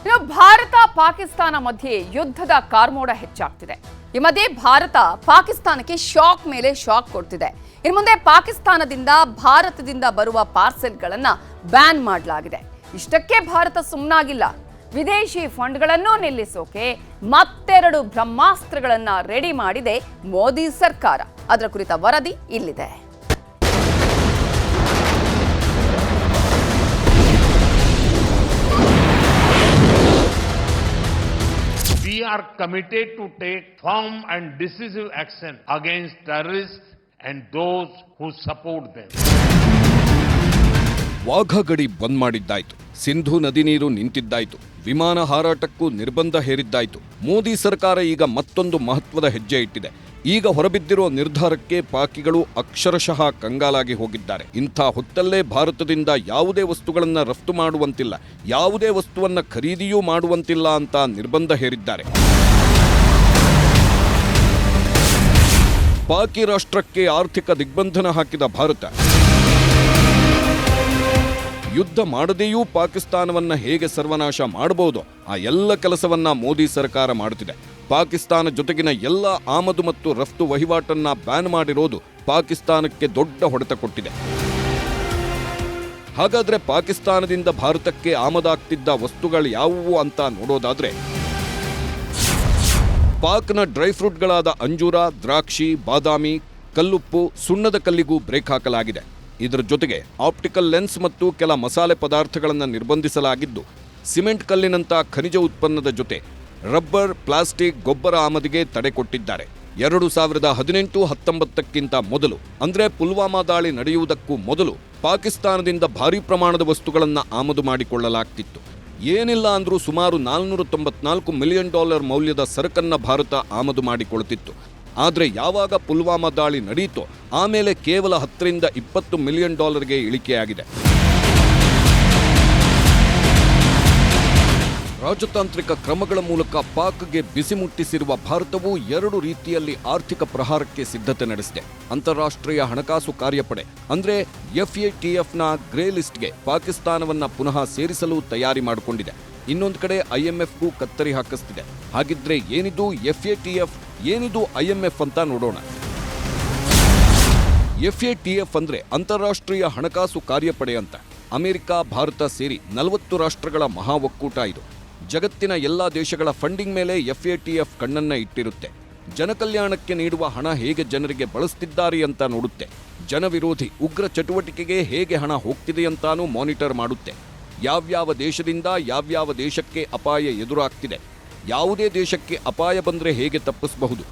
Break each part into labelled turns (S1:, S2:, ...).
S1: ಇನ್ನು ಭಾರತ ಪಾಕಿಸ್ತಾನ ಮಧ್ಯೆ ಯುದ್ಧದ ಕಾರ್ಮೋಡ ಹೆಚ್ಚಾಗ್ತಿದೆ. ಈ ಮಧ್ಯೆ ಭಾರತ ಪಾಕಿಸ್ತಾನಕ್ಕೆ ಶಾಕ್ ಮೇಲೆ ಶಾಕ್ ಕೊಡ್ತಿದೆ. ಇನ್ನು ಮುಂದೆ ಪಾಕಿಸ್ತಾನದಿಂದ ಭಾರತದಿಂದ ಬರುವ ಪಾರ್ಸೆಲ್ಗಳನ್ನ ಬ್ಯಾನ್ ಮಾಡಲಾಗಿದೆ. ಇಷ್ಟಕ್ಕೆ ಭಾರತ ಸುಮ್ಮನಾಗಿಲ್ಲ. ವಿದೇಶಿ ಫಂಡ್ಗಳನ್ನು ನಿಲ್ಲಿಸೋಕೆ ಮತ್ತೆರಡು ಬ್ರಹ್ಮಾಸ್ತ್ರಗಳನ್ನ ರೆಡಿ ಮಾಡಿದೆ ಮೋದಿ ಸರ್ಕಾರ. ಅದರ ಕುರಿತ ವರದಿ ಇಲ್ಲಿದೆ.
S2: We are committed to take firm and decisive action against terrorists and those who support them.
S3: Wagah ಗಡಿ ಬಂದ್ ಮಾಡಿದ್ದಾಯ್ತು, ಸಿಂಧೂ ನದಿ ನೀರು ನಿಂತಿದ್ದಾಯ್ತು, ವಿಮಾನ ಹಾರಾಟಕ್ಕೂ ನಿರ್ಬಂಧ ಹೇರಿದ್ದಾಯ್ತು. ಮೋದಿ ಸರ್ಕಾರ ಈಗ ಮತ್ತೊಂದು ಮಹತ್ವದ ಹೆಜ್ಜೆ ಇಟ್ಟಿದೆ. ಈಗ ಹೊರಬಿದ್ದಿರುವ ನಿರ್ಧಾರಕ್ಕೆ ಪಾಕಿಗಳು ಅಕ್ಷರಶಃ ಕಂಗಾಲಾಗಿ ಹೋಗಿದ್ದಾರೆ. ಇಂಥ ಹೊತ್ತಲ್ಲೇ ಭಾರತದಿಂದ ಯಾವುದೇ ವಸ್ತುಗಳನ್ನು ರಫ್ತು ಮಾಡುವಂತಿಲ್ಲ, ಯಾವುದೇ ವಸ್ತುವನ್ನ ಖರೀದಿಯೂ ಮಾಡುವಂತಿಲ್ಲ ಅಂತ ನಿರ್ಬಂಧ ಹೇರಿದ್ದಾರೆ. ಪಾಕಿ ರಾಷ್ಟ್ರಕ್ಕೆ ಆರ್ಥಿಕ ದಿಗ್ಬಂಧನ ಹಾಕಿದ ಭಾರತ ಯುದ್ಧ ಮಾಡದೆಯೂ ಪಾಕಿಸ್ತಾನವನ್ನ ಹೇಗೆ ಸರ್ವನಾಶ ಮಾಡಬಹುದು ಆ ಎಲ್ಲ ಕೆಲಸವನ್ನ ಮೋದಿ ಸರ್ಕಾರ ಮಾಡುತ್ತಿದೆ. ಪಾಕಿಸ್ತಾನ ಜೊತೆಗಿನ ಎಲ್ಲ ಆಮದು ಮತ್ತು ರಫ್ತು ವಹಿವಾಟನ್ನ ಬ್ಯಾನ್ ಮಾಡಿರೋದು ಪಾಕಿಸ್ತಾನಕ್ಕೆ ದೊಡ್ಡ ಹೊಡೆತ ಕೊಟ್ಟಿದೆ. ಹಾಗಾದ್ರೆ ಪಾಕಿಸ್ತಾನದಿಂದ ಭಾರತಕ್ಕೆ ಆಮದಾಗ್ತಿದ್ದ ವಸ್ತುಗಳು ಯಾವುವು ಅಂತ ನೋಡೋದಾದ್ರೆ, ಪಾಕ್ನ ಡ್ರೈ ಫ್ರೂಟ್ಗಳಾದ ಅಂಜೂರ, ದ್ರಾಕ್ಷಿ, ಬಾದಾಮಿ, ಕಲ್ಲುಪ್ಪು, ಸುಣ್ಣದ ಕಲ್ಲಿಗೂ ಬ್ರೇಕ್ ಹಾಕಲಾಗಿದೆ. ಇದರ ಜೊತೆಗೆ ಆಪ್ಟಿಕಲ್ ಲೆನ್ಸ್ ಮತ್ತು ಕೆಲ ಮಸಾಲೆ ಪದಾರ್ಥಗಳನ್ನು ನಿರ್ಬಂಧಿಸಲಾಗಿದ್ದು, ಸಿಮೆಂಟ್ ಕಲ್ಲಿನಂಥ ಖನಿಜ ಉತ್ಪನ್ನದ ಜೊತೆ ರಬ್ಬರ್, ಪ್ಲಾಸ್ಟಿಕ್, ಗೊಬ್ಬರ ಆಮದಿಗೆ ತಡೆ ಕೊಟ್ಟಿದ್ದಾರೆ. 2018-19ಕ್ಕಿಂತ ಮೊದಲು, ಅಂದ್ರೆ ಪುಲ್ವಾಮಾ ದಾಳಿ ನಡೆಯುವುದಕ್ಕೂ ಮೊದಲು ಪಾಕಿಸ್ತಾನದಿಂದ ಭಾರೀ ಪ್ರಮಾಣದ ವಸ್ತುಗಳನ್ನು ಆಮದು ಮಾಡಿಕೊಳ್ಳಲಾಗ್ತಿತ್ತು. ಏನಿಲ್ಲ ಅಂದ್ರೂ ಸುಮಾರು $494 ಮಿಲಿಯನ್ ಮೌಲ್ಯದ ಸರಕನ್ನ ಭಾರತ ಆಮದು ಮಾಡಿಕೊಳ್ಳುತ್ತಿತ್ತು. ಆದರೆ ಯಾವಾಗ ಪುಲ್ವಾಮಾ ದಾಳಿ ನಡೆಯಿತೋ ಆಮೇಲೆ ಕೇವಲ $10-20 ಮಿಲಿಯನ್ ಇಳಿಕೆಯಾಗಿದೆ. ರಾಜತಾಂತ್ರಿಕ ಕ್ರಮಗಳ ಮೂಲಕ ಪಾಕ್ಗೆ ಬಿಸಿ ಮುಟ್ಟಿಸಿರುವ ಭಾರತವು ಎರಡು ರೀತಿಯಲ್ಲಿ ಆರ್ಥಿಕ ಪ್ರಹಾರಕ್ಕೆ ಸಿದ್ಧತೆ ನಡೆಸಿದೆ. ಅಂತಾರಾಷ್ಟ್ರೀಯ ಹಣಕಾಸು ಕಾರ್ಯಪಡೆ ಅಂದ್ರೆ FATFನ ಗ್ರೇ ಲಿಸ್ಟ್ಗೆ ಪಾಕಿಸ್ತಾನವನ್ನ ಪುನಃ ಸೇರಿಸಲು ತಯಾರಿ ಮಾಡಿಕೊಂಡಿದೆ. ಇನ್ನೊಂದು ಕಡೆ IMFಗೂ ಕತ್ತರಿ ಹಾಕಿಸ್ತಿದೆ. ಹಾಗಿದ್ರೆ ಏನಿದು FATF, ಏನಿದು IMF ಅಂತ ನೋಡೋಣ. FATF ಅಂದ್ರೆ ಅಂತಾರಾಷ್ಟ್ರೀಯ ಹಣಕಾಸು ಕಾರ್ಯಪಡೆ ಅಂತ. ಅಮೆರಿಕ, ಭಾರತ ಸೇರಿ 40 ರಾಷ್ಟ್ರಗಳ ಮಹಾ ಒಕ್ಕೂಟ ಇದು. ಜಗತ್ತಿನ ಎಲ್ಲಾ ದೇಶಗಳ ಫಂಡಿಂಗ್ ಮೇಲೆ FATF ಕಣ್ಣನ್ನ ಇಟ್ಟಿರುತ್ತೆ. ಜನಕಲ್ಯಾಣಕ್ಕೆ ನೀಡುವ ಹಣ ಹೇಗೆ ಜನರಿಗೆ ಬಳಸ್ತಿದ್ದಾರೆ ಅಂತ ನೋಡುತ್ತೆ. ಜನವಿರೋಧಿ ಉಗ್ರ ಚಟುವಟಿಕೆಗೆ ಹೇಗೆ ಹಣ ಹೋಗ್ತಿದೆ ಅಂತಾನೂ ಮಾನಿಟರ್ ಮಾಡುತ್ತೆ. ಯಾವ್ಯಾವ ದೇಶದಿಂದ ಯಾವ್ಯಾವ ದೇಶಕ್ಕೆ ಅಪಾಯ ಎದುರಾಗ್ತಿದೆ, ಯಾವುದೇ ದೇಶಕ್ಕೆ ಅಪಾಯ ಬಂದರೆ ಹೇಗೆ ತಪ್ಪಿಸಬಹುದು,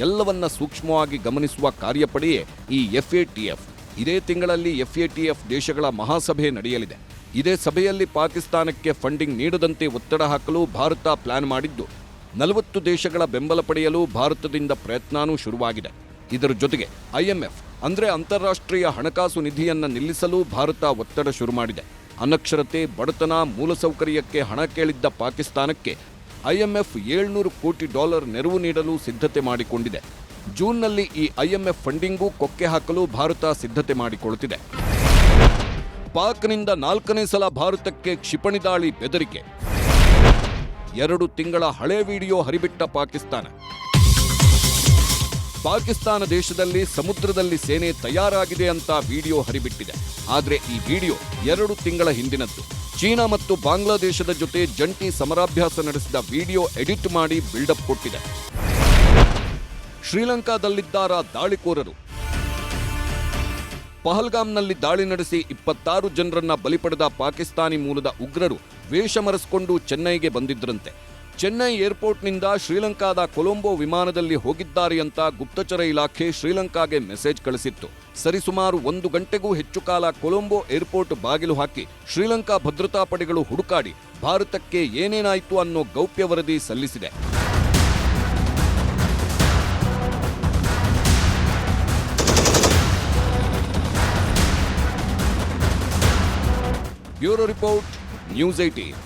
S3: ಎಲ್ಲವನ್ನ ಸೂಕ್ಷ್ಮವಾಗಿ ಗಮನಿಸುವ ಕಾರ್ಯಪಡೆಯೇ ಈ FATF. ಇದೇ ತಿಂಗಳಲ್ಲಿ FATF ದೇಶಗಳ ಮಹಾಸಭೆ ನಡೆಯಲಿದೆ. ಇದೇ ಸಭೆಯಲ್ಲಿ ಪಾಕಿಸ್ತಾನಕ್ಕೆ ಫಂಡಿಂಗ್ ನೀಡದಂತೆ ಒತ್ತಡ ಹಾಕಲು ಭಾರತ ಪ್ಲಾನ್ ಮಾಡಿದ್ದು, 40 ದೇಶಗಳ ಬೆಂಬಲ ಪಡೆಯಲು ಭಾರತದಿಂದ ಪ್ರಯತ್ನವೂ ಶುರುವಾಗಿದೆ. ಇದರ ಜೊತೆಗೆ IMF ಅಂದ್ರೆ ಅಂತಾರಾಷ್ಟ್ರೀಯ ಹಣಕಾಸು ನಿಧಿಯನ್ನ ನಿಲ್ಲಿಸಲು ಭಾರತ ಒತ್ತಡ ಶುರು ಮಾಡಿದೆ. ಅನಕ್ಷರತೆ, ಬಡತನ, ಮೂಲಸೌಕರ್ಯಕ್ಕೆ ಹಣ ಕೇಳಿದ್ದ ಪಾಕಿಸ್ತಾನಕ್ಕೆ IMF $700 ಕೋಟಿ ನೆರವು ನೀಡಲು ಸಿದ್ಧತೆ ಮಾಡಿಕೊಂಡಿದೆ. ಜೂನ್ನಲ್ಲಿ ಈ IMF ಫಂಡಿಂಗೂ ಕೊಕ್ಕೆ ಹಾಕಲು ಭಾರತ ಸಿದ್ಧತೆ ಮಾಡಿಕೊಳ್ಳುತ್ತಿದೆ. ಪಾಕ್ನಿಂದ 4ನೇ ಸಲ ಭಾರತಕ್ಕೆ ಕ್ಷಿಪಣಿ ದಾಳಿ ಬೆದರಿಕೆ. 2 ತಿಂಗಳ ಹಳೆ ವಿಡಿಯೋ ಹರಿಬಿಟ್ಟ ಪಾಕಿಸ್ತಾನ ದೇಶದಲ್ಲಿ ಸಮುದ್ರದಲ್ಲಿ ಸೇನೆ ತಯಾರಾಗಿದೆ ಅಂತ ವಿಡಿಯೋ ಹರಿಬಿಟ್ಟಿದೆ. ಆದರೆ ಈ ವಿಡಿಯೋ 2 ತಿಂಗಳ ಹಿಂದಿನದ್ದು. ಚೀನಾ ಮತ್ತು ಬಾಂಗ್ಲಾದೇಶದ ಜೊತೆ ಜಂಟಿ ಸಮರಾಭ್ಯಾಸ ನಡೆಸಿದ ವಿಡಿಯೋ ಎಡಿಟ್ ಮಾಡಿ ಬಿಲ್ಡಪ್ ಕೊಟ್ಟಿದೆ. ಶ್ರೀಲಂಕಾದಲ್ಲಿದ್ದಾರ ದಾಳಿಕೋರರು. ಪಹಲ್ಗಾಮ್ನಲ್ಲಿ ದಾಳಿ ನಡೆಸಿ 26 ಜನರನ್ನ ಬಲಿಪಡೆದ ಪಾಕಿಸ್ತಾನಿ ಮೂಲದ ಉಗ್ರರು ವೇಷ ಮರೆಸಿಕೊಂಡು ಚೆನ್ನೈಗೆ ಬಂದಿದ್ರಂತೆ. ಚೆನ್ನೈ ಏರ್ಪೋರ್ಟ್ನಿಂದ ಶ್ರೀಲಂಕಾದ ಕೊಲಂಬೋ ವಿಮಾನದಲ್ಲಿ ಹೋಗಿದ್ದಾರೆ ಅಂತ ಗುಪ್ತಚರ ಇಲಾಖೆ ಶ್ರೀಲಂಕಾಗೆ ಮೆಸೇಜ್ ಕಳಿಸಿತ್ತು. ಸರಿಸುಮಾರು 1 ಗಂಟೆಗೂ ಹೆಚ್ಚು ಕಾಲ ಕೊಲಂಬೋ ಏರ್ಪೋರ್ಟ್ ಬಾಗಿಲು ಹಾಕಿ ಶ್ರೀಲಂಕಾ ಭದ್ರತಾ ಪಡೆಗಳು ಹುಡುಕಾಡಿ ಭಾರತಕ್ಕೆ ಏನೇನಾಯಿತು ಅನ್ನೋ ಗೌಪ್ಯ ವರದಿ ಸಲ್ಲಿಸಿದೆ. Bureau report, news 18.